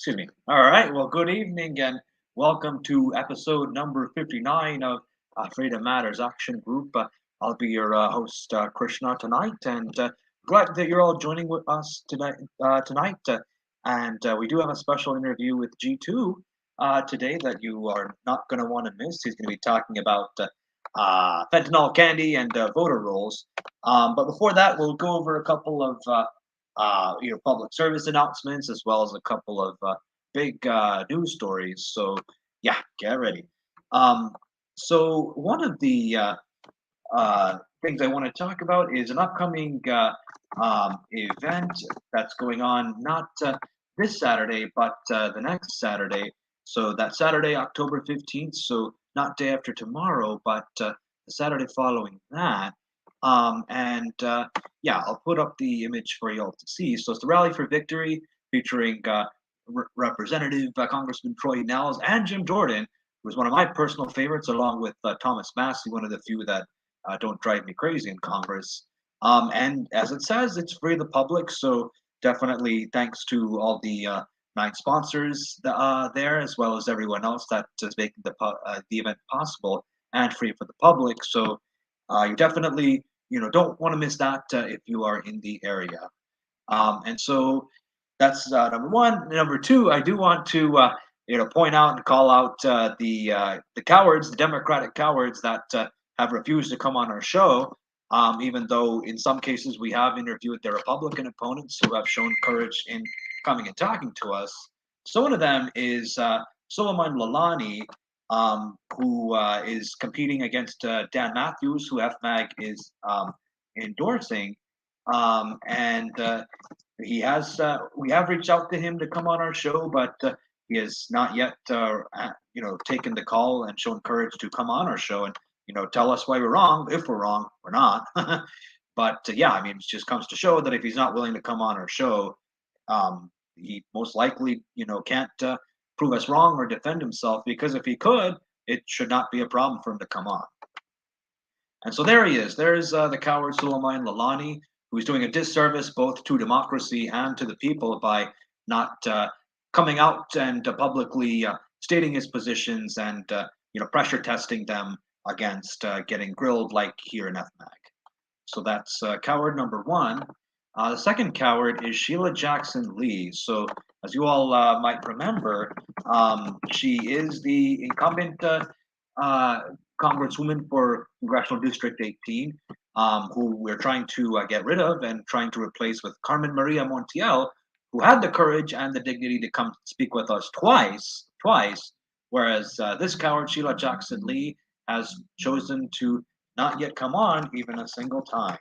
Excuse me. All right. Well, good evening and welcome to episode number 59 of Freedom Matters Action Group. I'll be your host, Krishna, tonight, and glad that you're all joining with us tonight. We do have a special interview with G2 today that you are not going to want to miss. He's going to be talking about fentanyl candy and voter rolls. But before that, we'll go over a couple of public service announcements as well as a couple of big news stories. So yeah, get ready. Um, so one of the things I want to talk about is an upcoming event that's going on not this Saturday, but the next Saturday. So that Saturday, October 15th. So not day after tomorrow, but the Saturday following that. Yeah, I'll put up the image for y'all to see. So it's the Rally for Victory featuring Representative Congressman Troy Nels and Jim Jordan, who's one of my personal favorites, along with Thomas Massey, one of the few that don't drive me crazy in Congress. And as it says, it's free to the public. So definitely thanks to all the nine sponsors there, as well as everyone else that is making the event possible and free for the public. So you definitely don't want to miss that if you are in the area. And so that's number one. Number two, I do want to point out and call out the cowards, the Democratic cowards that have refused to come on our show. Even though in some cases we have interviewed their Republican opponents who have shown courage in coming and talking to us. So one of them is Solomon Lalani, who is competing against Dan Matthews, who FMAG is endorsing. And he has we have reached out to him to come on our show, but he has not yet taken the call and shown courage to come on our show and tell us why we're wrong. If we're wrong, we're not. But yeah, I mean, it just comes to show that if he's not willing to come on our show, he most likely can't prove us wrong or defend himself, because if he could, it should not be a problem for him to come on. And so there he is. There's the coward Suleiman Lalani, who's doing a disservice both to democracy and to the people by not coming out and publicly stating his positions and pressure testing them against getting grilled like here in FMAG. So that's coward number one. The second coward is Sheila Jackson Lee. So as you all might remember, she is the incumbent congresswoman for Congressional District 18, who we're trying to get rid of and trying to replace with Carmen Maria Montiel, who had the courage and the dignity to come speak with us twice, whereas this coward, Sheila Jackson Lee, has chosen to not yet come on even a single time.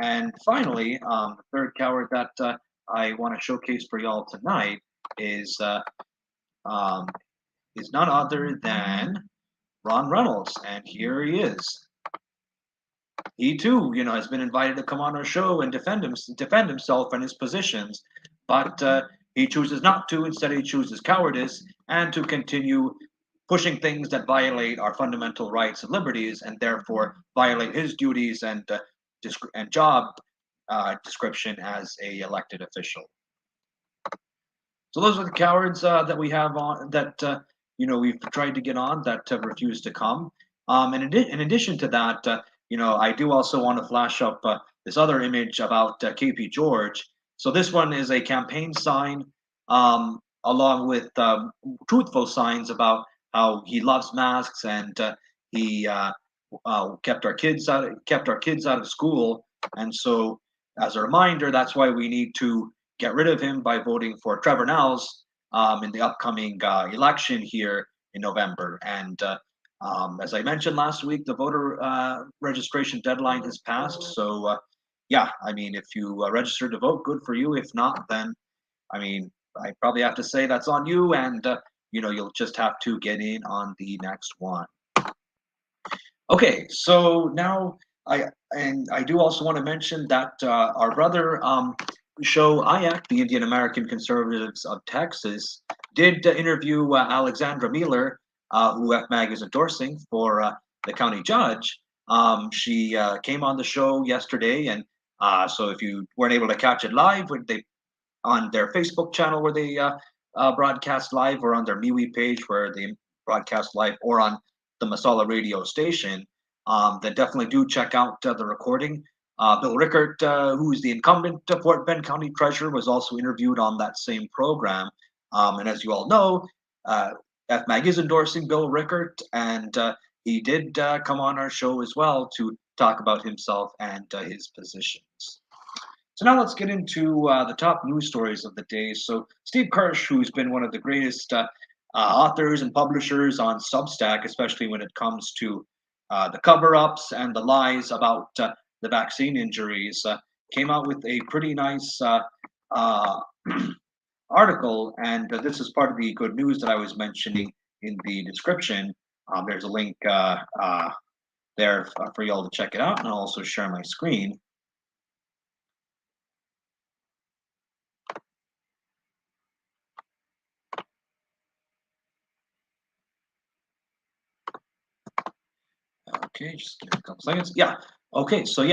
And finally, the third coward that I want to showcase for y'all tonight is none other than Ron Reynolds, and here he is. He too, has been invited to come on our show and defend himself and his positions, but he chooses not to. Instead, he chooses cowardice and to continue pushing things that violate our fundamental rights and liberties, and therefore violate his duties and job description as a elected official. So those are the cowards that we have on that we've tried to get on that have refused to come. And in addition to that, I do also want to flash up this other image about KP George. So this one is a campaign sign, along with truthful signs about how he loves masks and he kept our kids out of school. And so, as a reminder, that's why we need to get rid of him by voting for Trevor Nels in the upcoming election here in November. And as I mentioned last week, the voter registration deadline has passed. So, yeah, I mean, if you registered to vote, good for you. If not, then, I mean, I probably have to say that's on you, and you'll just have to get in on the next one. Okay, so now I do also want to mention that our brother show IAC, the Indian American Conservatives of Texas, did interview Alexandra Miller, who FMAG is endorsing for the county judge. She came on the show yesterday, and so if you weren't able to catch it live, they on their Facebook channel where they broadcast live or on their MeWe page where they broadcast live or on the Masala radio station, then definitely do check out the recording. Bill Rickert, who's the incumbent Fort Bend County Treasurer, was also interviewed on that same program. And as you all know, FMAG is endorsing Bill Rickert, and he did come on our show as well to talk about himself and his positions. So now let's get into the top news stories of the day. So Steve Kirsch, who's been one of the greatest authors and publishers on Substack, especially when it comes to the cover-ups and the lies about the vaccine injuries, came out with a pretty nice uh, article, and this is part of the good news that I was mentioning in the description. There's a link there for y'all to check it out, and I'll also share my screen. Okay, just give me a couple seconds. Yeah. Okay. So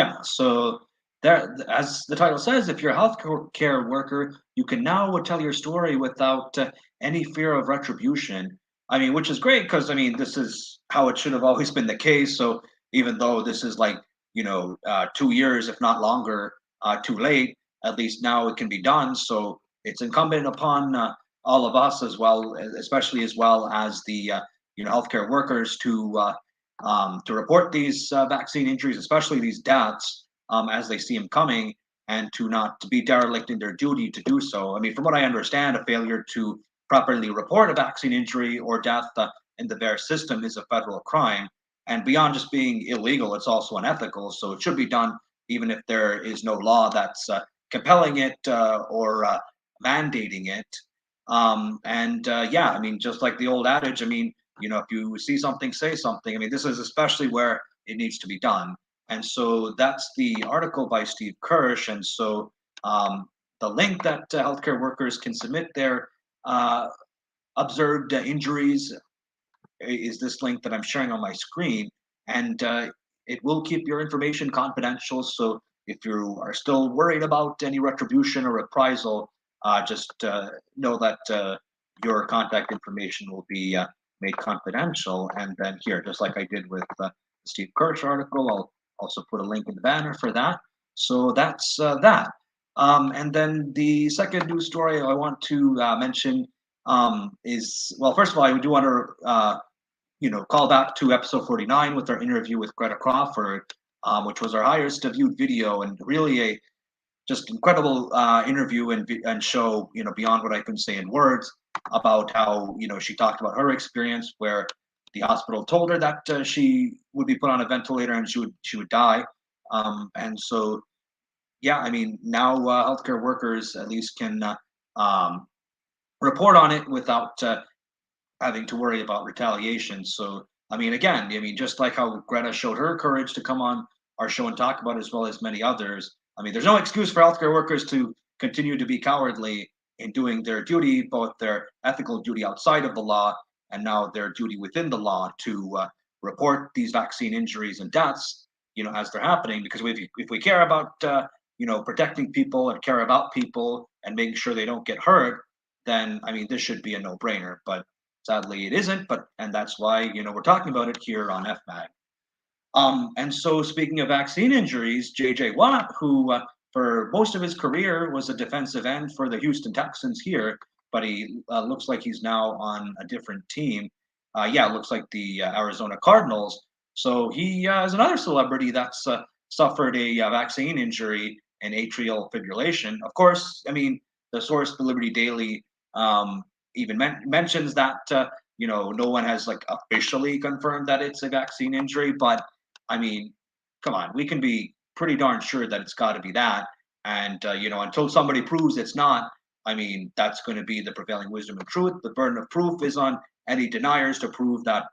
there, as the title says, if you're a healthcare worker, you can now tell your story without any fear of retribution. I mean, which is great because I mean, this is how it should have always been the case. So even though this is like 2 years, if not longer, too late, at least now it can be done. So it's incumbent upon all of us as well, especially as well as the healthcare workers to report these vaccine injuries, especially these deaths, as they see them coming, and to not to be derelict in their duty to do so. I mean, from what I understand, a failure to properly report a vaccine injury or death in the VAERS system is a federal crime. And beyond just being illegal, it's also unethical. So it should be done even if there is no law that's compelling it or mandating it. Yeah, I mean, just like the old adage, I mean, if you see something, say something. I mean, this is especially where it needs to be done. And so that's the article by Steve Kirsch. And so the link that healthcare workers can submit their uh, observed injuries is this link that I'm sharing on my screen. And it will keep your information confidential. So if you are still worried about any retribution or reprisal, just know that your contact information will be made confidential. And then here, just like I did with the Steve Kirsch article, I'll also put a link in the banner for that. So that's that. And then the second news story I want to mention is, well, first of all, I do want to call back to episode 49 with our interview with Greta Crawford, which was our highest viewed video and really a just incredible interview and show, beyond what I can say in words about how, she talked about her experience where the hospital told her that she would be put on a ventilator and she would die. And so, yeah, I mean, now healthcare workers at least can report on it without having to worry about retaliation. So, I mean, again, I mean, just like how Greta showed her courage to come on our show and talk about it, as well as many others. I mean, there's no excuse for healthcare workers to continue to be cowardly in doing their duty, both their ethical duty outside of the law and now their duty within the law to report these vaccine injuries and deaths, as they're happening. Because if we care about, protecting people and care about people and making sure they don't get hurt, then I mean, this should be a no-brainer. But sadly, it isn't. And that's why we're talking about it here on FMAG. And so, speaking of vaccine injuries, J.J. Watt, who for most of his career was a defensive end for the Houston Texans here, but he looks like he's now on a different team. Yeah, it looks like the Arizona Cardinals. So he is another celebrity that's suffered a vaccine injury and atrial fibrillation. Of course, I mean, the source, the Liberty Daily, even mentions that no one has like officially confirmed that it's a vaccine injury, but I mean, come on, we can be pretty darn sure that it's got to be that. And until somebody proves it's not, I mean, that's going to be the prevailing wisdom and truth. The burden of proof is on any deniers to prove that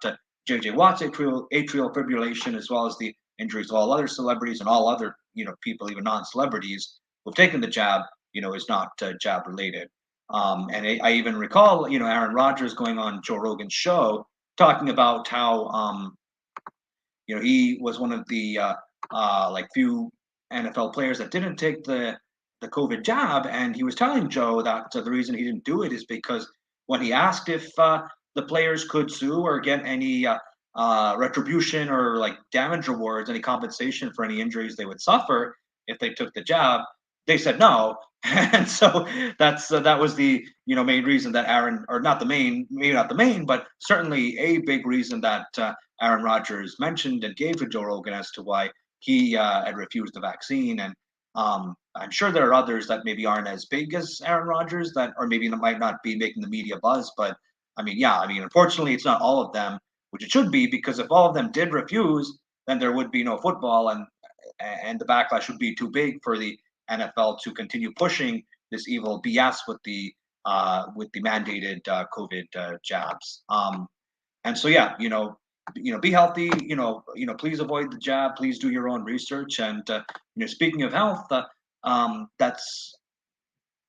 J.J. Watt's atrial fibrillation, as well as the injuries of all other celebrities and all other people, even non-celebrities who've taken the jab, is not jab related. And I even recall, Aaron Rodgers going on Joe Rogan's show talking about how he was one of the like few NFL players that didn't take the COVID jab, and he was telling Joe that the reason he didn't do it is because when he asked if the players could sue or get any retribution or like damage rewards, any compensation for any injuries they would suffer if they took the jab, they said no. And so that was the main reason that Aaron, or not the main, maybe not the main, but certainly a big reason that Aaron Rodgers mentioned and gave to Joe Rogan as to why he had refused the vaccine. And I'm sure there are others that maybe aren't as big as Aaron Rodgers that, or maybe might not be making the media buzz. But I mean, yeah, I mean, unfortunately, it's not all of them, which it should be, because if all of them did refuse, then there would be no football, and the backlash would be too big for the NFL to continue pushing this evil BS with the mandated COVID jabs. And so yeah, be healthy. Please avoid the jab. Please do your own research. And speaking of health, that's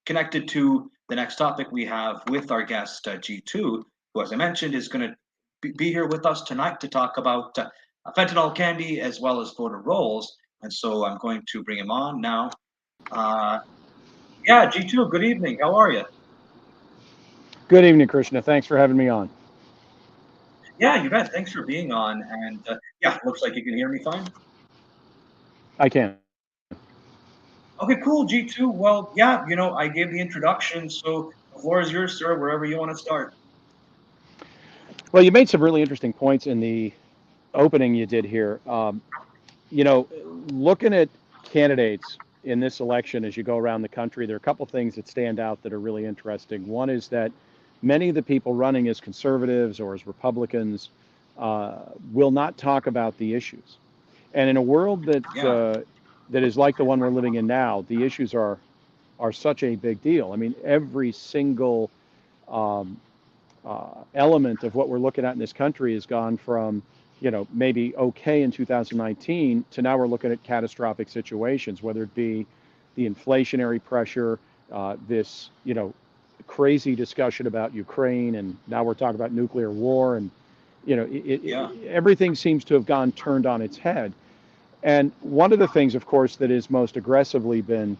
connected to the next topic we have with our guest G2, who, as I mentioned, is going to be here with us tonight to talk about fentanyl candy as well as voter rolls. And so I'm going to bring him on now. Yeah, G2, good evening. How are you? Good evening, Krishna. Thanks for having me on. Yeah, you bet. Thanks for being on. And yeah, looks like you can hear me fine. I can. Okay, cool, G2. Well, yeah, I gave the introduction, so the floor is yours, sir, wherever you want to start. Well, you made some really interesting points in the opening you did here. You know, looking at candidates in this election as you go around the country, there are a couple things that stand out that are really interesting. One is that many of the people running as conservatives or as Republicans will not talk about the issues. And in a world Yeah, that is like the one we're living in now, the issues are such a big deal. I mean, every single um, element of what we're looking at in this country has gone from, maybe okay in 2019 to now we're looking at catastrophic situations, whether it be the inflationary pressure, this, crazy discussion about Ukraine, and now we're talking about nuclear war, and yeah, everything seems to have gone turned on its head. And one of the things, of course, that has most aggressively been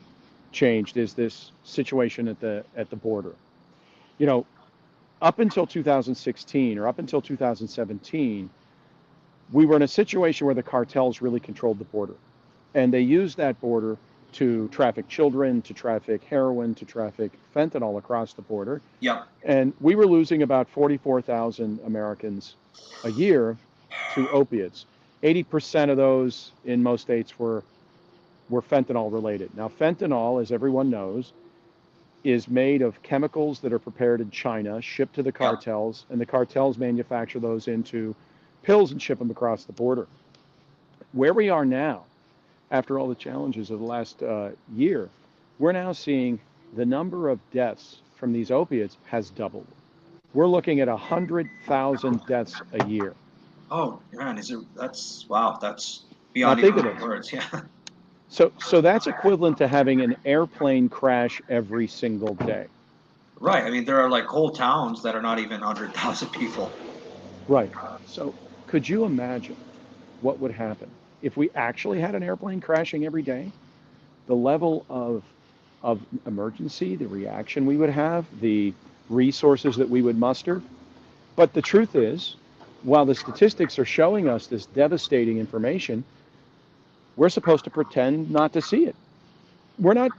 changed is this situation at the border. You know, up until 2016 or up until 2017, we were in a situation where the cartels really controlled the border. And they used that border to traffic children, to traffic heroin, to traffic fentanyl across the border. yeah. And we were losing about 44,000 Americans a year to opiates. 80% of those in most states were fentanyl related. Now, fentanyl, as everyone knows, is made of chemicals that are prepared in China, shipped to the Yeah. cartels, and the cartels manufacture those into pills and ship them across the border. Where we are now, after all the challenges of the last year, we're now seeing the number of deaths from these opiates has doubled. We're looking at 100,000 deaths a year. Oh man, is it? That's wow. That's Now beyond think even of this. words. Yeah. So that's equivalent to having an airplane crash every single day. Right. I mean, there are like whole towns that are not even 100,000 people. Right. So could you imagine what would happen if we actually had an airplane crashing every day? The level of emergency, the reaction we would have, the resources that we would muster. But the truth is, while the statistics are showing us this devastating information, we're supposed to pretend not to see it. We're not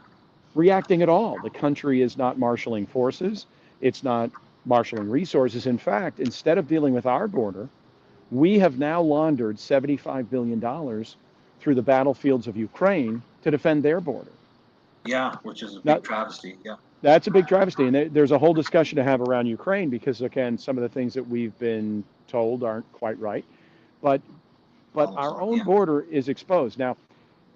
reacting at all. The country is not marshaling forces. It's not marshaling resources. In fact, instead of dealing with our border, we have now laundered $75 billion through the battlefields of Ukraine to defend their border. Yeah, which is a big Now, travesty. Yeah. that's a big travesty. And there's a whole discussion to have around Ukraine because, again, some of the things that we've been told aren't quite right. But, but Almost our all. own Yeah. border is exposed. Now,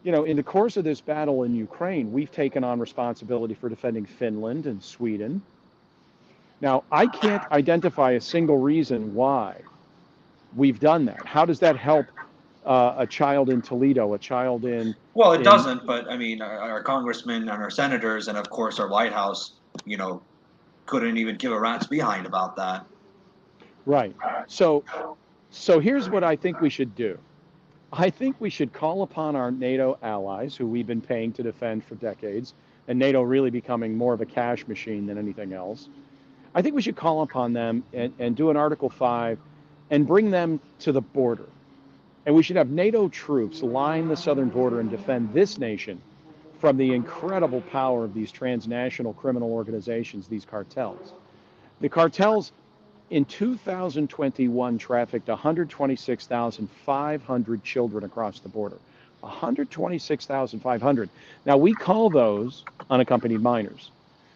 in the course of this battle in Ukraine, we've taken on responsibility for defending Finland and Sweden. Now, I can't identify a single reason why we've done that. How does that help a child in Toledo, a child Well, it in doesn't, but I mean, our congressmen and our senators, and of course our White House, you know, couldn't even give a rat's behind about that. right? So, so here's what I think we should do. I think we should call upon our NATO allies, who we've been paying to defend for decades, and NATO really becoming more of a cash machine than anything else. I think we should call upon them and do an Article 5 and bring them to the border. And we should have NATO troops line the southern border and defend this nation from the incredible power of these transnational criminal organizations, these cartels. The cartels in 2021 trafficked 126,500 children across the border. 126,500. Now, we call those unaccompanied minors.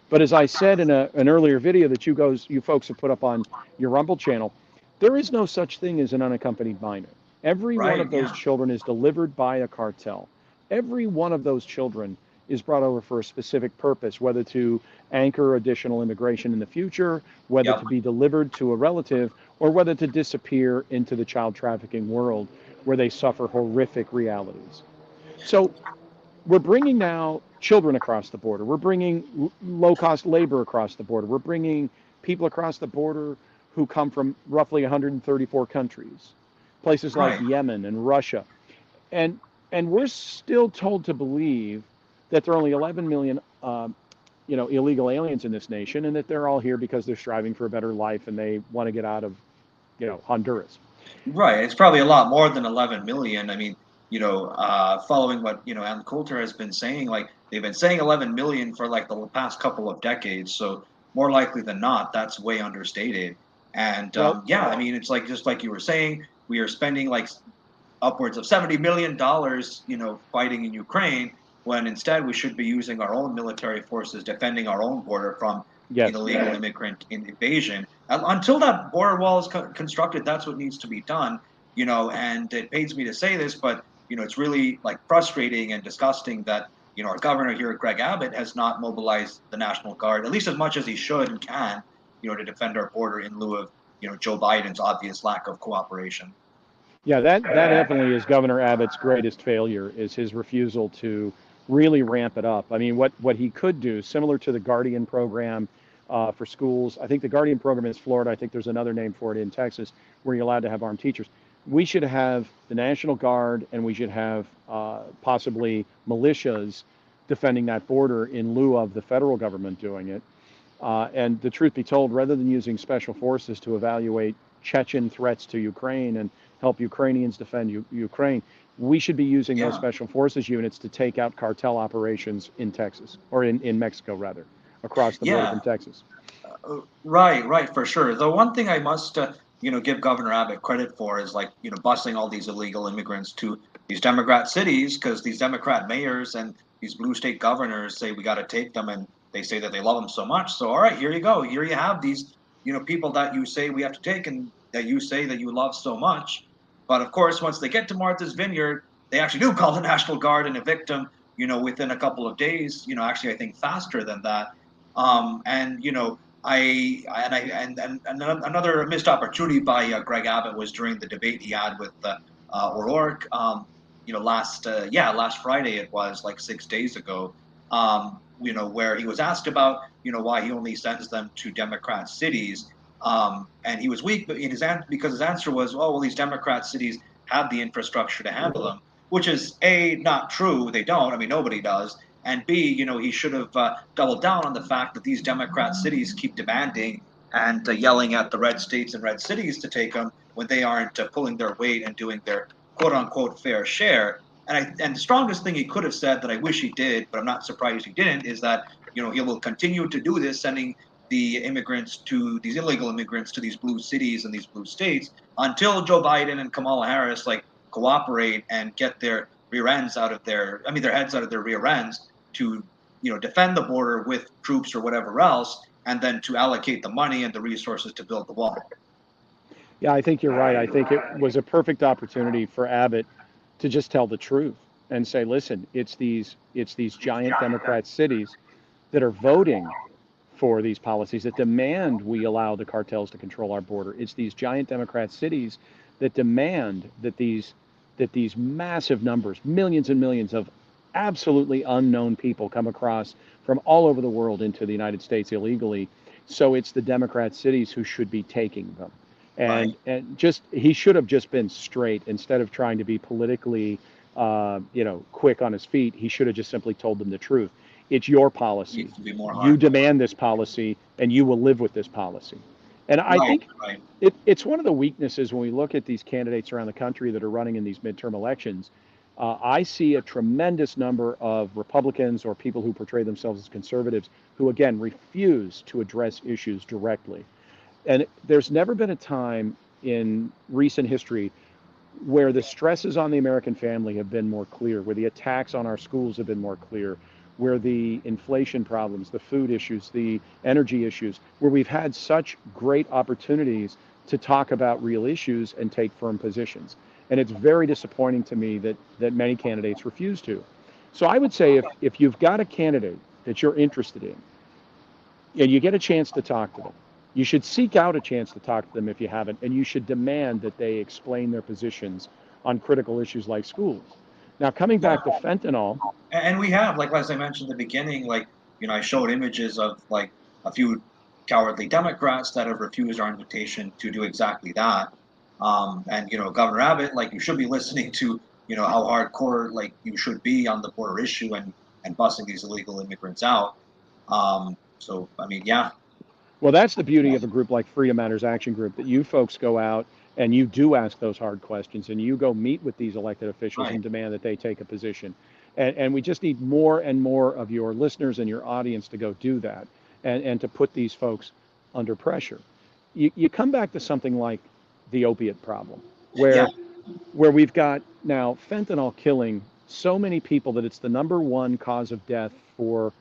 But as I said in an earlier video that you folks have put up on your Rumble channel, there is no such thing as an unaccompanied minor. Every one Right. of those Yeah. children is delivered by a cartel. Every one of those children is brought over for a specific purpose, whether to anchor additional immigration in the future, whether Yep. to be delivered to a relative, or whether to disappear into the child trafficking world where they suffer horrific realities. So we're bringing now children across the border. We're bringing low-cost labor across the border. We're bringing people across the border who come from roughly 134 countries, places like Right. Yemen and Russia. And and we're still told to believe that there are only 11 million illegal aliens in this nation, and that they're all here because they're striving for a better life and they want to get out of Honduras. Right. It's probably a lot more than 11 million. I mean, following what, Ann Coulter has been saying, like they've been saying 11 million for like the past couple of decades. So more likely than not, that's way understated. And Well, yeah, I mean, it's like just like you were saying, we are spending like upwards of $70 million, fighting in Ukraine, when instead we should be using our own military forces defending our own border from yes. illegal immigrant invasion. Until that border wall is constructed, that's what needs to be done. And it pains me to say this, but it's really like frustrating and disgusting that our governor here, Greg Abbott, has not mobilized the National Guard at least as much as he should and can, to defend our border in lieu of Joe Biden's obvious lack of cooperation. Yeah, that definitely is Governor Abbott's greatest failure, is his refusal to really ramp it up. I mean, what he could do, similar to the Guardian program for schools. I think the Guardian program is Florida. I think there's another name for it in Texas, where you're allowed to have armed teachers. We should have the National Guard, and we should have possibly militias defending that border in lieu of the federal government doing it. And the truth be told, rather than using special forces to evaluate Chechen threats to Ukraine and help Ukrainians defend Ukraine, we should be using those Yeah. special forces units to take out cartel operations in Texas, or in Mexico, rather, across the border from Yeah. Texas. Right, right, for sure. The one thing I must, give Governor Abbott credit for is like, busing all these illegal immigrants to these Democrat cities, because these Democrat mayors and these blue state governors say we got to take them, and they say that they love them so much. So, all right, here you go. Here you have these, people that you say we have to take and that you say that you love so much. But of course, once they get to Martha's Vineyard, they actually do call the National Guard and evict them, within a couple of days, actually, I think faster than that. And, and another missed opportunity by Greg Abbott was during the debate he had with O'Rourke. Last Friday it was like 6 days ago. Where he was asked about why he only sends them to Democrat cities. And he was weak in his answer because his answer was, oh well, these Democrat cities have the infrastructure to handle them, which is a not true. They don't. I mean, nobody does. And B, he should have doubled down on the fact that these Democrat cities keep demanding and yelling at the red states and red cities to take them when they aren't pulling their weight and doing their quote unquote fair share. And the strongest thing he could have said that I wish he did, but I'm not surprised he didn't, is that he will continue to do this, sending the immigrants to these illegal immigrants to these blue cities and these blue states until Joe Biden and Kamala Harris like cooperate and get their rear ends out of their heads out of their rear ends to defend the border with troops or whatever else, and then to allocate the money and the resources to build the wall. Yeah, I think you're right. I think it was a perfect opportunity for Abbott to just tell the truth and say, listen, it's these giant Democrat cities that are voting for these policies, that demand we allow the cartels to control our border. It's these giant Democrat cities that demand that these massive numbers, millions and millions of absolutely unknown people come across from all over the world into the United States illegally. So it's the Democrat cities who should be taking them. Right. And just he should have just been straight instead of trying to be politically quick on his feet. He should have just simply told them the truth. It's your It needs policy. to be more You hardcore. demand this policy, and you will live with this policy. And I Right, think right. it's one of the weaknesses when we look at these candidates around the country that are running in these midterm elections. I see a tremendous number of Republicans or people who portray themselves as conservatives who, again, refuse to address issues directly. And there's never been a time in recent history where the stresses on the American family have been more clear, where the attacks on our schools have been more clear, where the inflation problems, the food issues, the energy issues, where we've had such great opportunities to talk about real issues and take firm positions. And it's very disappointing to me that many candidates refuse to. So I would say if you've got a candidate that you're interested in, and you get a chance to talk to them. You should seek out a chance to talk to them if you haven't, and you should demand that they explain their positions on critical issues like schools. Now, coming Yeah. back to fentanyl, And we have, like as I mentioned in the beginning, like, I showed images of like a few cowardly Democrats that have refused our invitation to do exactly that. And Governor Abbott, like, you should be listening to, how hardcore like you should be on the border issue and busing these illegal immigrants out. So I mean, yeah, well, that's the beauty of a group like Freedom Matters Action Group, that you folks go out and you do ask those hard questions and you go meet with these elected officials right. and demand that they take a position. And we just need more and more of your listeners and your audience to go do that and to put these folks under pressure. You come back to something like the opiate problem, Yeah. where we've got now fentanyl killing so many people that it's the number one cause of death for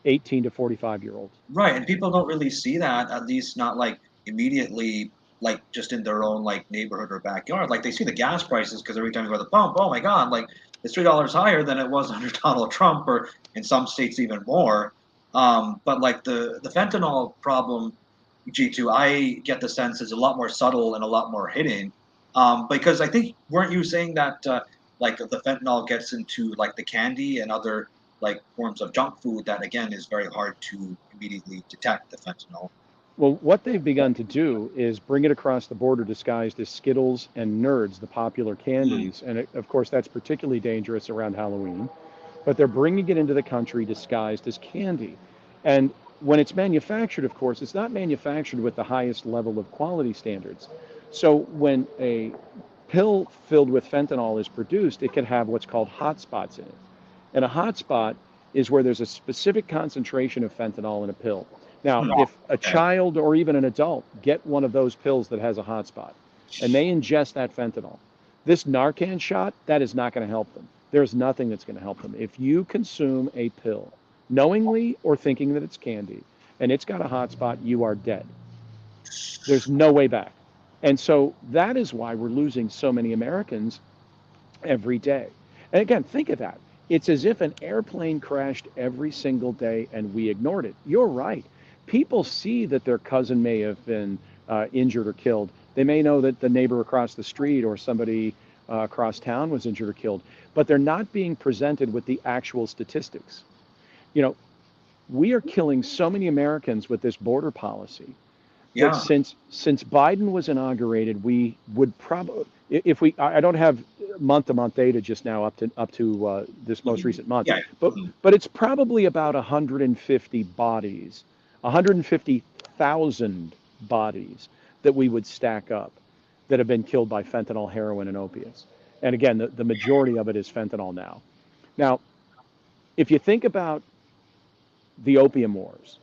18 to 45-year-olds. Right, and people don't really see that, at least not like immediately, like just in their own like neighborhood or backyard. Like they see the gas prices because every time you go to the pump, oh my God, like it's $3 higher than it was under Donald Trump, or in some states even more. But like the fentanyl problem, G2, I get the sense is a lot more subtle and a lot more hidden. Because I think, weren't you saying that like the fentanyl gets into like the candy and other like forms of junk food that again is very hard to immediately detect the fentanyl. Well, what they've begun to do is bring it across the border disguised as Skittles and Nerds, the popular Mm. candies. And of course, that's particularly dangerous around Halloween. But they're bringing it into the country disguised as candy. And when it's manufactured, of course, it's not manufactured with the highest level of quality standards. So when a pill filled with fentanyl is produced, it can have what's called hotspots in it. And a hotspot is where there's a specific concentration of fentanyl in a pill. Now, Hmm. if a Okay. child or even an adult get one of those pills that has a hotspot and they ingest that fentanyl, this Narcan shot, that is not going to help them. There's nothing that's going to help them. If you consume a pill, knowingly or thinking that it's candy, and it's got a hotspot, you are dead. There's no way back. And so that is why we're losing so many Americans every day. And again, think of that. It's as if an airplane crashed every single day and we ignored it. You're right. People see that their cousin may have been injured or killed. They may know that the neighbor across the street or somebody across town was injured or killed, but they're not being presented with the actual statistics. You know, we are killing so many Americans with this border policy that Yeah. since Biden was inaugurated, we would probably, if we, I don't have month-to-month data just now up to this most Mhm. recent month, Yeah. but Mhm. but it's probably about 150 bodies, 150,000 bodies that we would stack up that have been killed by fentanyl, heroin, and opiates. And again, the majority of it is fentanyl now. Now, if you think about the opium wars.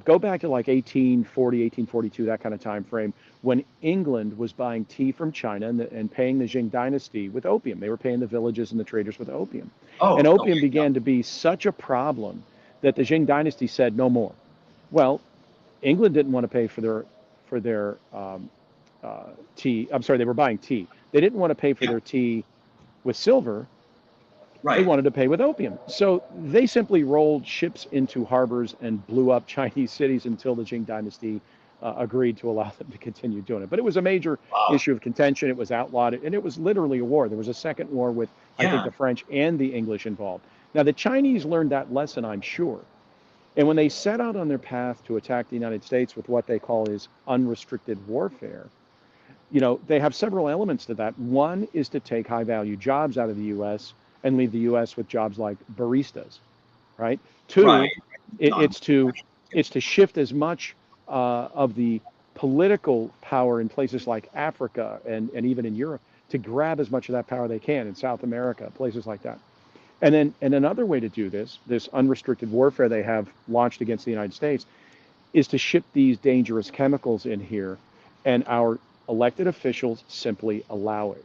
Go back to like 1840, 1842, that kind of time frame, when England was buying tea from China and paying the Qing dynasty with opium. They were paying the villages and the traders with opium. And Oh, opium okay. Yeah. began to be such a problem that the Qing dynasty said no more. Well, England didn't want to pay for their tea. I'm sorry, they were buying tea. They didn't want to pay for Yeah. their tea with silver. They Right. wanted to pay with opium. So they simply rolled ships into harbors and blew up Chinese cities until the Qing dynasty agreed to allow them to continue doing it. But it was a major Wow. issue of contention. It was outlawed, and it was literally a war. There was a second war with, I think, Yeah. the French and the English involved. Now, the Chinese learned that lesson, I'm sure. And when they set out on their path to attack the United States with what they call is unrestricted warfare, they have several elements to that. One is to take high value jobs out of the U.S. and leave the U.S. with jobs like baristas. right? Right. Two, it, Non. it's to it's to shift as much of the political power in places like Africa and even in Europe to grab as much of that power they can in South America, places like that. And another way to do this unrestricted warfare they have launched against the United States, is to ship these dangerous chemicals in here, and our elected officials simply allow it.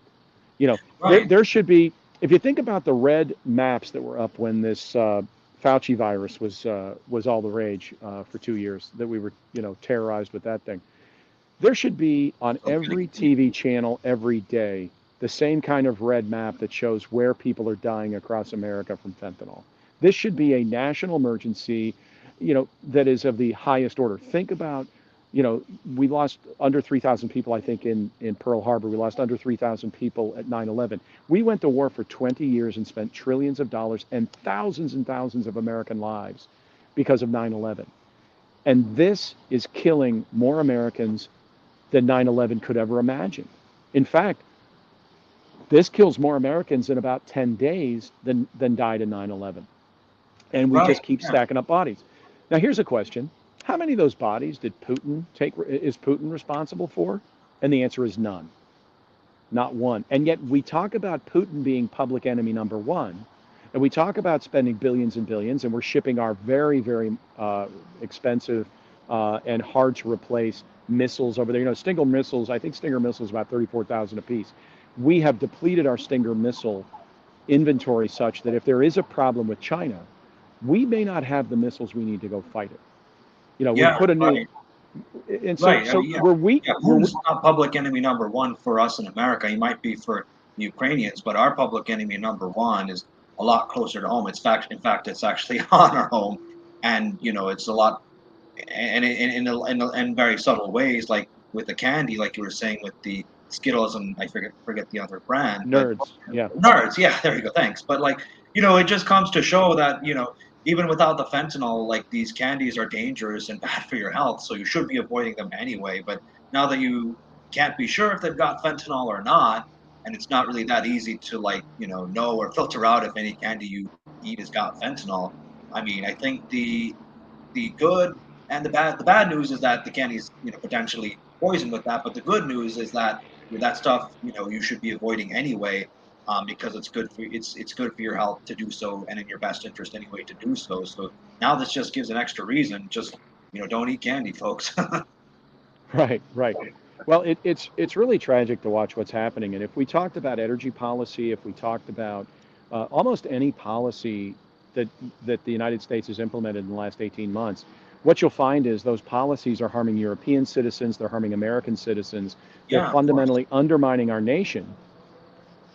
You know, Right. there should be, if you think about the red maps that were up when this Fauci virus was all the rage for 2 years, that we were, terrorized with that thing. There should be on So every getting TV channel every day the same kind of red map that shows where people are dying across America from fentanyl. This should be a national emergency, that is of the highest order. Think about, we lost under 3,000 people, I think, in Pearl Harbor. We lost under 3,000 people at 9/11. We went to war for 20 years and spent trillions of dollars and thousands of American lives because of 9/11. And this is killing more Americans than 9/11 could ever imagine. In fact, this kills more Americans in about 10 days than died in 9/11. And we right. just keep Yeah. stacking up bodies. Now, here's a question. How many of those bodies is Putin responsible for? And the answer is none, not one. And yet we talk about Putin being public enemy number one, and we talk about spending billions and billions, and we're shipping our very, very expensive and hard to replace missiles over there. Stinger missiles, I think Stinger missiles about 34,000 a piece. We have depleted our Stinger missile inventory such that if there is a problem with China, we may not have the missiles we need to go fight it. We Yeah. put a new, Right. and so Right. so Yeah. we're weak. Yeah. Putin's not public enemy number one for us in America. He might be for the Ukrainians, but our public enemy number one is a lot closer to home. In fact, it's actually on our home, and it's a lot, and in very subtle ways, like with the candy, like you were saying with the Skittles, and I forget the other brand, but Nerds, yeah. Nerds, yeah, there you go, thanks. But like, it just comes to show that, even without the fentanyl, like these candies are dangerous and bad for your health, so you should be avoiding them anyway. But now that you can't be sure if they've got fentanyl or not, and it's not really that easy to like, know or filter out if any candy you eat has got fentanyl. I mean, I think the good and the bad. The bad news is that the candy's potentially poisoned with that, but the good news is that that stuff you should be avoiding anyway, because it's good for your health to do so, and in your best interest anyway to do so. So now this just gives an extra reason. Just don't eat candy, folks. Right, right. Well, it's really tragic to watch what's happening. And if we talked about energy policy, if we talked about almost any policy that the United States has implemented in the last 18 months, what you'll find is those policies are harming European citizens, they're harming American citizens, they're Yeah, of course. fundamentally undermining our nation.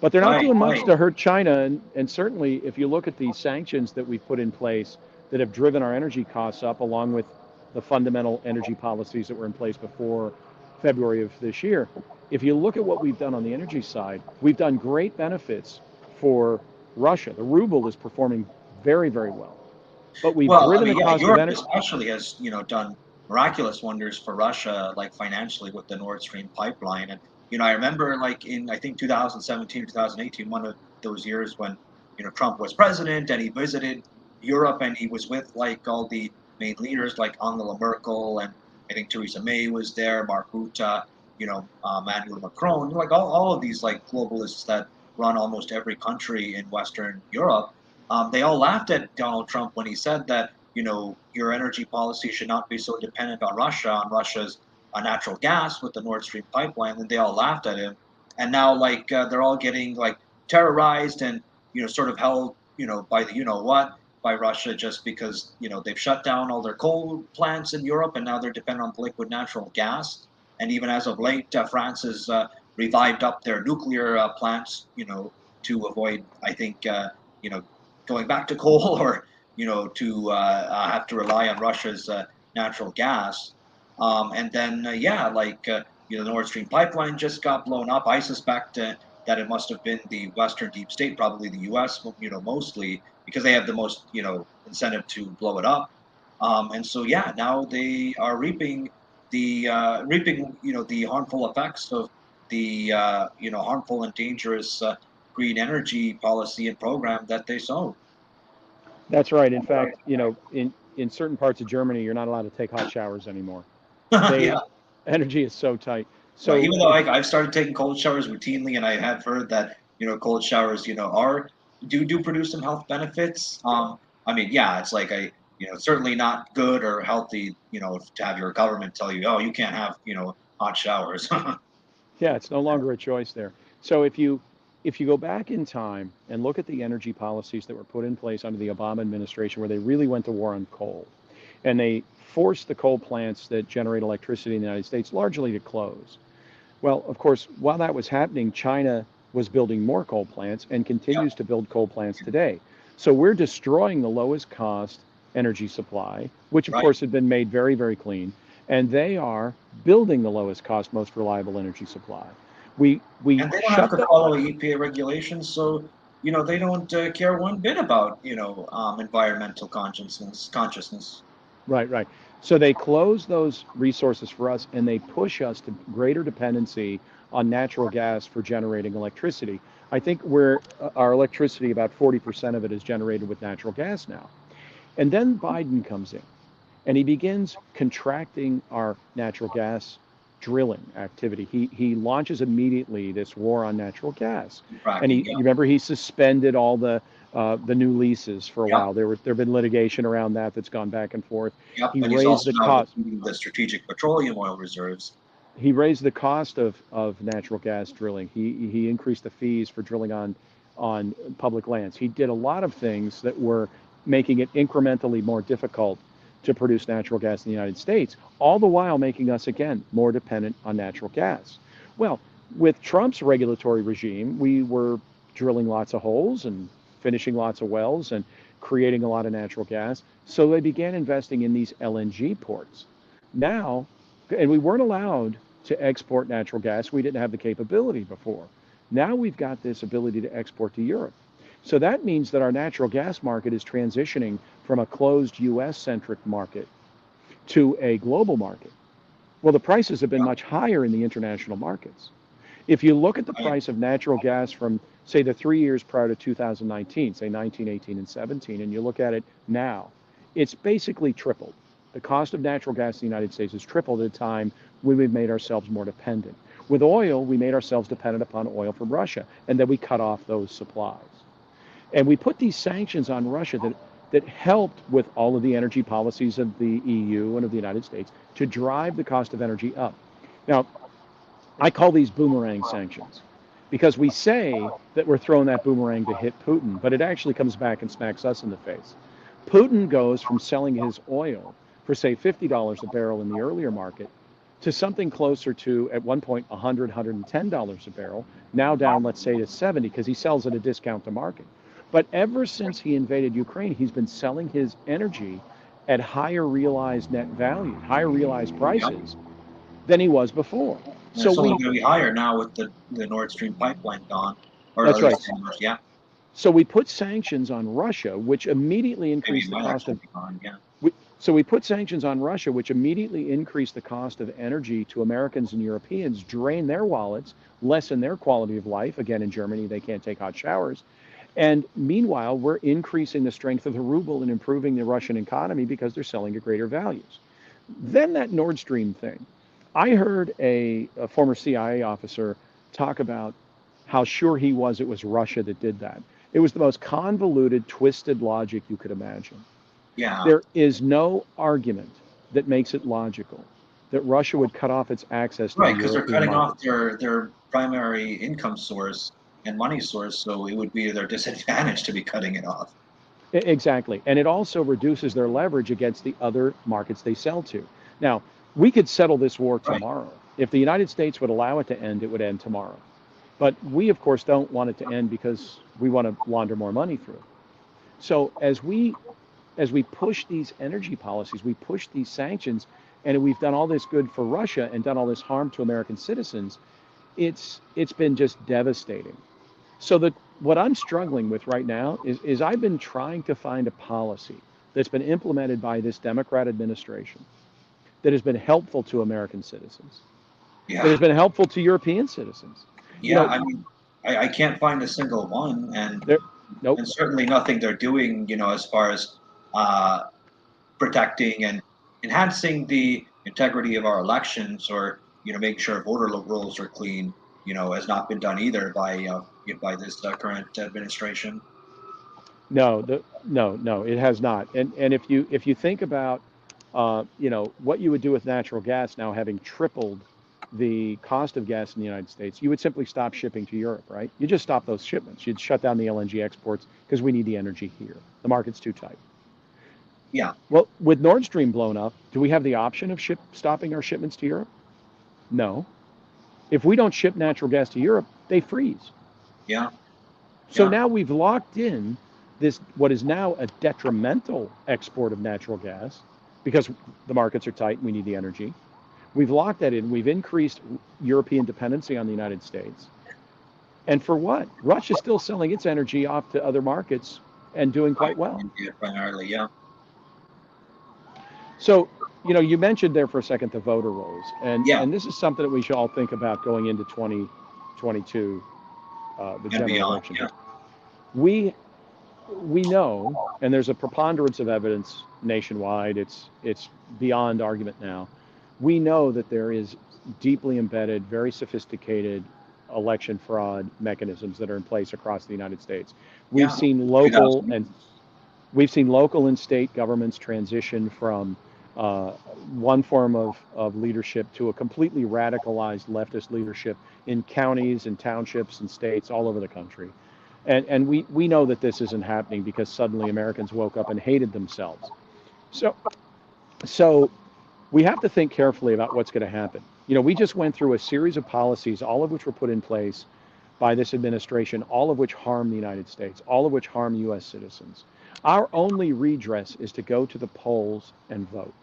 But they're not Right, doing much right. to hurt China. And certainly, if you look at the sanctions that we've put in place that have driven our energy costs up, along with the fundamental energy policies that were in place before February of this year, if you look at what we've done on the energy side, we've done great benefits for Russia. The ruble is performing very, very well. But we've Well, I driven the mean, yeah, cost of Europe energy. especially has, done miraculous wonders for Russia, like financially with the Nord Stream pipeline. And, I remember like in, I think 2017 or 2018, one of those years when, Trump was president and he visited Europe and he was with like all the main leaders like Angela Merkel, and I think Theresa May was there, Mark Rutte, Emmanuel Macron, like all of these like globalists that run almost every country in Western Europe. They all laughed at Donald Trump when he said that your energy policy should not be so dependent on Russia's natural gas with the Nord Stream pipeline, and they all laughed at him. And now like they're all getting like terrorized and sort of held by the what by Russia, just because they've shut down all their coal plants in Europe and now they're dependent on liquid natural gas. And even as of late, France has revived up their nuclear plants, to avoid, I think, you know, going back to coal or to have to rely on Russia's natural gas. And then yeah, like the Nord Stream pipeline just got blown up. I suspect that it must have been the Western deep state, probably the U.S. Mostly because they have the most incentive to blow it up. And so yeah, now they are reaping the harmful effects of the harmful and dangerous green energy policy and program that they sowed. That's right. In fact, in certain parts of Germany, you're not allowed to take hot showers anymore. They Yeah. Energy is so tight. Well, So even though I've started taking cold showers routinely, and I have heard that cold showers are do produce some health benefits. I mean, yeah, it's like certainly not good or healthy, to have your government tell you, oh, you can't have hot showers. yeah, it's no longer a choice there. So if you go back in time and look at the energy policies that were put in place under the Obama administration, where they really went to war on coal, and they forced the coal plants that generate electricity in the United States largely to close. Well, of course, while that was happening, China was building more coal plants and Yep. continues to build coal plants today. So we're destroying the lowest cost energy supply, which of Right. course had been made very, very clean, and they are building the lowest cost, most reliable energy supply. We And they don't have shut to the follow EPA regulations, so they don't care one bit about environmental consciousness. Right, right. So they close those resources for us and they push us to greater dependency on natural gas for generating electricity. I think our electricity, about 40% of it is generated with natural gas now. And then Biden comes in and he begins contracting our natural gas drilling activity. He launches immediately this war on natural gas, and Fracking. you remember he suspended all the new leases for a Yep. while. There've been litigation around that that's gone back and forth. Yep, He and he's raised also the now cost. depleting the strategic petroleum oil reserves. He raised the cost of natural gas drilling. He increased the fees for drilling on public lands. He did a lot of things that were making it incrementally more difficult to produce natural gas in the United States, all the while making us again more dependent on natural gas. Well, with Trump's regulatory regime, we were drilling lots of holes and finishing lots of wells and creating a lot of natural gas. So they began investing in these LNG ports. Now, and we weren't allowed to export natural gas. We didn't have the capability before. Now we've got this ability to export to Europe. So that means that our natural gas market is transitioning from a closed US centric market to a global market. Well, the prices have been Yep. much higher in the international markets. If you look at the Right. price of natural gas from, say, the 3 years prior to 2019, say 19, 18, and 17, and you look at it now, it's basically tripled. The cost of natural gas in the United States has tripled at a time when we've made ourselves more dependent. With oil, we made ourselves dependent upon oil from Russia, and then we cut off those supplies. And we put these sanctions on Russia that helped with all of the energy policies of the EU and of the United States to drive the cost of energy up. Now, I call these boomerang sanctions because we say that we're throwing that boomerang to hit Putin, but it actually comes back and smacks us in the face. Putin goes from selling his oil for, say, $50 a barrel in the earlier market to something closer to, at one point, $100, $110 a barrel, now down, let's say, to 70 because he sells at a discount to market. But ever since he invaded Ukraine, he's been selling his energy at higher realized net value, higher realized Yep. prices than he was before. And So it's only we, going to be higher now with the Nord Stream pipeline gone, or at that's right. least yeah, So we put sanctions on Russia, which immediately maybe increased it the might cost actually of be gone. Yeah. so we put sanctions on Russia, which immediately increased the cost of energy to Americans and Europeans, drain their wallets, lessen their quality of life. Again, in Germany, they can't take hot showers. And meanwhile, we're increasing the strength of the ruble and improving the Russian economy because they're selling at greater values. Then that Nord Stream thing. I heard a former CIA officer talk about how sure he was it was Russia that did that. It was the most convoluted, twisted logic you could imagine. Yeah. There is no argument that makes it logical that Russia would cut off its access to the Right, because they're European cutting off markets. their primary income source and money source, so it would be their disadvantage to be cutting it off. Exactly. And it also reduces their leverage against the other markets they sell to. Now, we could settle this war Right. tomorrow. If the United States would allow it to end, it would end tomorrow. But we, of course, don't want it to end because we want to launder more money through it. So as we push these energy policies, we push these sanctions, and we've done all this good for Russia and done all this harm to American citizens, it's been just devastating. So that what I'm struggling with right now is I've been trying to find a policy that's been implemented by this Democrat administration that has been helpful to American citizens, that Yeah. has been helpful to European citizens. You Yeah. know, I mean, I can't find a single one, and there. Nope. and certainly nothing they're doing, as far as uh, protecting and enhancing the integrity of our elections, or making sure voter rolls are clean, has not been done either by this current administration. No, no, it has not. And if you think about, what you would do with natural gas now having tripled the cost of gas in the United States, you would simply stop shipping to Europe, right? You just stop those shipments. You'd shut down the LNG exports because we need the energy here. The market's too tight. Yeah, Well, with Nord Stream blown up, do we have the option of stopping our shipments to Europe? No. If we don't ship natural gas to Europe, they freeze. yeah, So yeah. now we've locked in this, what is now a detrimental export of natural gas because the markets are tight and we need the energy. We've locked that in. We've increased European dependency on the United States. And for what? Russia's still selling its energy off to other markets and doing quite well. India primarily, yeah. So, you mentioned there for a second the voter rolls, and Yeah, and this is something that we should all think about going into 2022, the and general beyond. election. Yeah, We we know, and there's a preponderance of evidence nationwide. It's beyond argument now. We know that there is deeply embedded, very sophisticated election fraud mechanisms that are in place across the United States. We've yeah. seen local 2000. and We've seen local and state governments transition from uh, one form of leadership to a completely radicalized leftist leadership in counties and townships and states all over the country. And we know that this isn't happening because suddenly Americans woke up and hated themselves. So, so we have to think carefully about what's going to happen. We just went through a series of policies, all of which were put in place by this administration, all of which harm the United States, all of which harm U.S. citizens. Our only redress is to go to the polls and vote.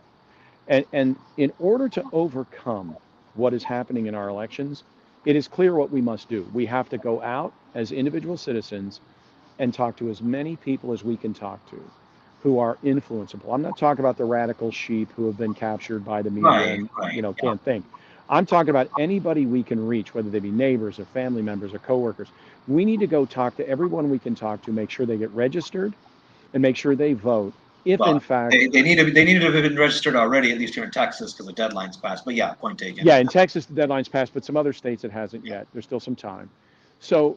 And in order to overcome what is happening in our elections, it is clear what we must do. We have to go out as individual citizens and talk to as many people as we can talk to who are influenceable. I'm not talking about the radical sheep who have been captured by the media Right, and right. Yeah. can't think. I'm talking about anybody we can reach, whether they be neighbors or family members or coworkers. We need to go talk to everyone we can talk to, make sure they get registered and make sure they vote. If in Well, fact, they needed to have been registered already, at least here in Texas, because the deadline's passed. But yeah, point taken. yeah, in Texas the deadline's passed, but some other states it hasn't Yeah. yet. There's still some time. So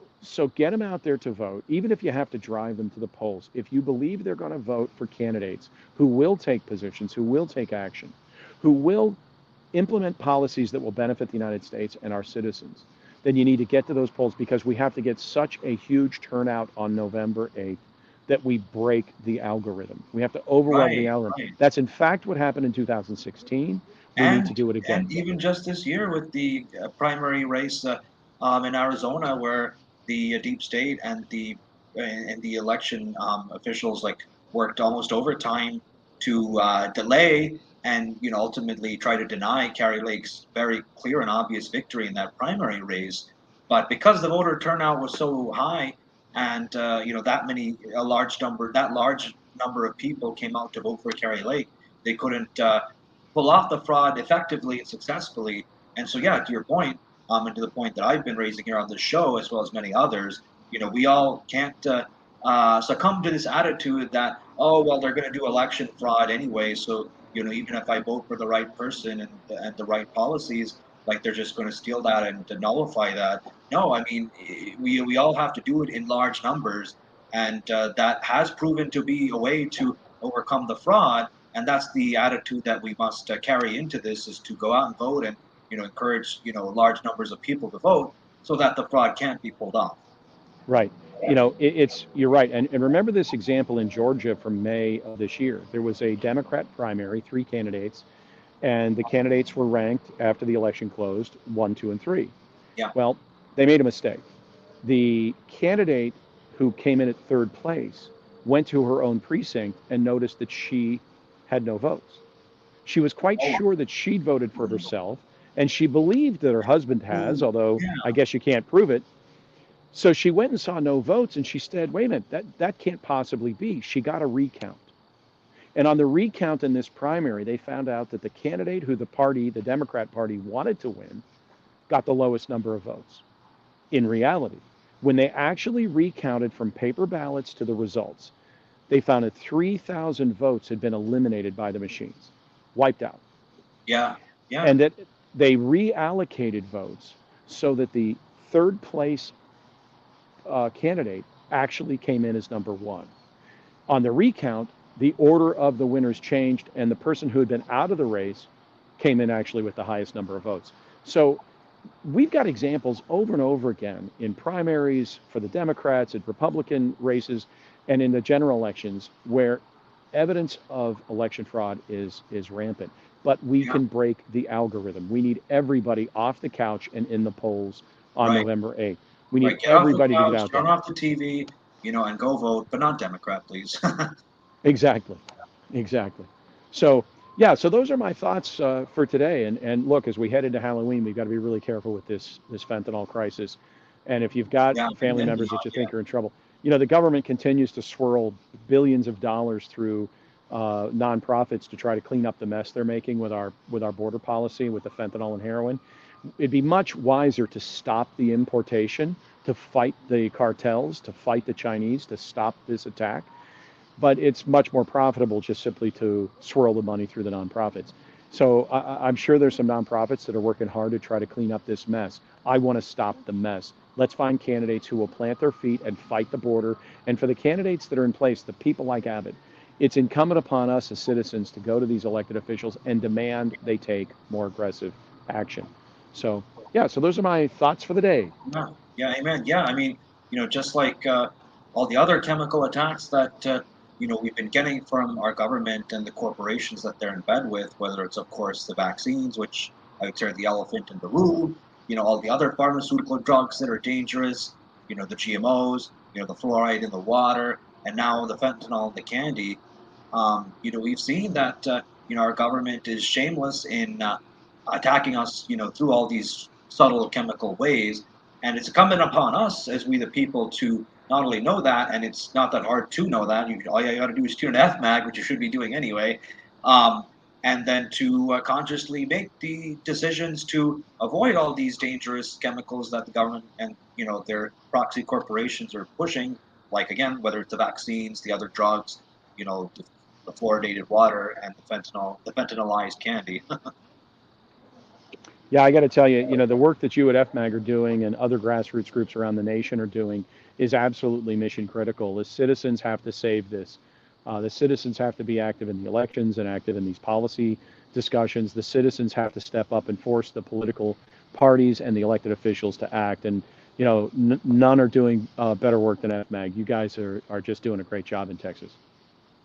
get them out there to vote, even if you have to drive them to the polls. If you believe they're going to vote for candidates who will take positions, who will take action, who will implement policies that will benefit the United States and our citizens, then you need to get to those polls because we have to get such a huge turnout on November 8th that we break the algorithm. We have to overwhelm the Right, algorithm. right. That's in fact what happened in 2016. We need to And do it again. and even just this year with the primary race in Arizona, where the deep state and the election officials like worked almost overtime to delay and ultimately try to deny Carrie Lake's very clear and obvious victory in that primary race. But because the voter turnout was so high, and that large number of people came out to vote for Carrie Lake, they couldn't pull off the fraud effectively and successfully. And so, yeah, to your point, and to the point that I've been raising here on this show, as well as many others, we all can't succumb to this attitude that, oh, well, they're going to do election fraud anyway. So, even if I vote for the right person and the right policies, like they're just going to steal that and to nullify that. No, I mean, we all have to do it in large numbers. And that has proven to be a way to overcome the fraud, and that's the attitude that we must carry into this: is to go out and vote and encourage large numbers of people to vote so that the fraud can't be pulled off. Right. You're right. And remember this example in Georgia from May of this year. There was a Democrat primary, three candidates, and the candidates were ranked after the election closed, 1, 2, and 3. Yeah. Well, they made a mistake. The candidate who came in at third place went to her own precinct and noticed that she had no votes. She was quite Oh, sure that she'd voted for herself, and she believed that her husband has, although yeah. I guess you can't prove it. So she went and saw no votes, and she said, wait a minute, that can't possibly be. She got a recount. And on the recount in this primary, they found out that the candidate who the Democrat Party wanted to win, got the lowest number of votes in reality. When they actually recounted from paper ballots to the results, they found that 3,000 votes had been eliminated by the machines, wiped out, Yeah, yeah, and that they reallocated votes so that the third place candidate actually came in as number one. On the recount, the order of the winners changed, and the person who had been out of the race came in actually with the highest number of votes. So we've got examples over and over again in primaries for the Democrats and Republican races and in the general elections where evidence of election fraud is rampant. But we yeah. can break the algorithm. We need everybody off the couch and in the polls on Right, November 8th. We need right. Get off the everybody to get couch, out turn there. off the TV, and go vote, but not Democrat, please. Exactly. Exactly. So, yeah, so those are my thoughts for today. And look, as we head into Halloween, we've got to be really careful with this fentanyl crisis. And if you've got Yeah, family and members that beyond. you Yeah, think are in trouble, the government continues to swirl billions of dollars through nonprofits to try to clean up the mess they're making with our border policy with the fentanyl and heroin. It'd be much wiser to stop the importation, to fight the cartels, to fight the Chinese, to stop this attack, but it's much more profitable just simply to swirl the money through the nonprofits. So I'm sure there's some nonprofits that are working hard to try to clean up this mess. I want to stop the mess. Let's find candidates who will plant their feet and fight the border. And for the candidates that are in place, the people like Abbott, it's incumbent upon us as citizens to go to these elected officials and demand they take more aggressive action. So, yeah, so those are my thoughts for the day. yeah, yeah, amen. Yeah, I mean, just like all the other chemical attacks that we've been getting from our government and the corporations that they're in bed with, whether it's of course the vaccines, which I would say are the elephant in the room, all the other pharmaceutical drugs that are dangerous, the GMOs, the fluoride in the water, and now the fentanyl in the candy. We've seen that our government is shameless in attacking us, through all these subtle chemical ways. And it's incumbent upon us as we the people to not only know that, and it's not that hard to know that. All you got to do is tune in FMAG, which you should be doing anyway, um, and then to consciously make the decisions to avoid all these dangerous chemicals that the government and their proxy corporations are pushing. Like again, whether it's the vaccines, the other drugs, the fluoridated water, and the fentanylized candy. Yeah, I got to tell you, the work that you at FMAG are doing and other grassroots groups around the nation are doing is absolutely mission critical. The citizens have to save this. The citizens have to be active in the elections and active in these policy discussions. The citizens have to step up and force the political parties and the elected officials to act. And, none are doing better work than FMAG. You guys are just doing a great job in Texas.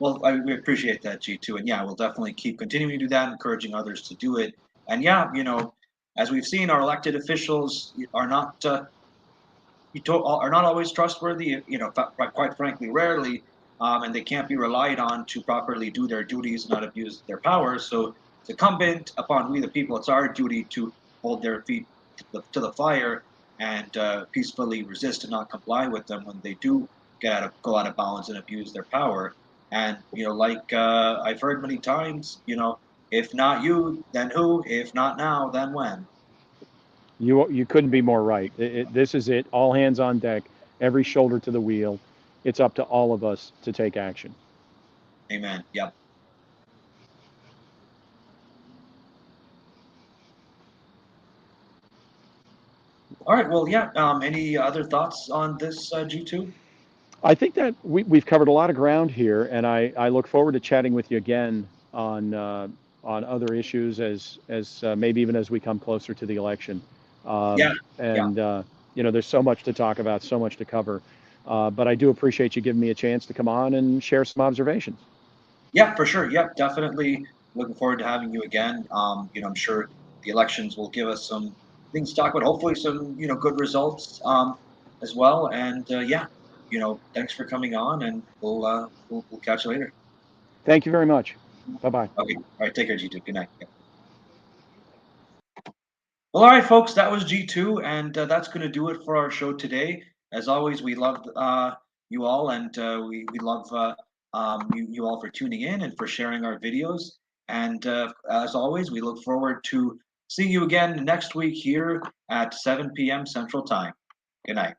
Well, we appreciate that, G2. And yeah, we'll definitely keep continuing to do that, encouraging others to do it. And yeah, as we've seen, our elected officials are not are not always trustworthy. Quite frankly, rarely, and they can't be relied on to properly do their duties and not abuse their powers. So it's incumbent upon we, the people. It's our duty to hold their feet to the fire and peacefully resist and not comply with them when they do go out of bounds and abuse their power. And like I've heard many times, if not you, then who? If not now, then when? You couldn't be more right. This is it. All hands on deck. Every shoulder to the wheel. It's up to all of us to take action. Amen. Yep. All right. Well, yeah. Any other thoughts on this, G2? I think that we've covered a lot of ground here, and I look forward to chatting with you again on other issues as maybe even as we come closer to the election. Yeah. Yeah. And there's so much to talk about, so much to cover. But I do appreciate you giving me a chance to come on and share some observations. Yeah, for sure. Yep, definitely. Looking forward to having you again. I'm sure the elections will give us some things to talk about. Hopefully, some good results as well. And yeah, thanks for coming on, and we'll catch you later. Thank you very much. Bye bye. Okay. All right. Take care, G2. Good night. Yeah. Well, all right, folks. That was G2, and that's going to do it for our show today. As always, we love you all, and we love you all for tuning in and for sharing our videos. And as always, we look forward to seeing you again next week here at 7 p.m. Central Time. Good night.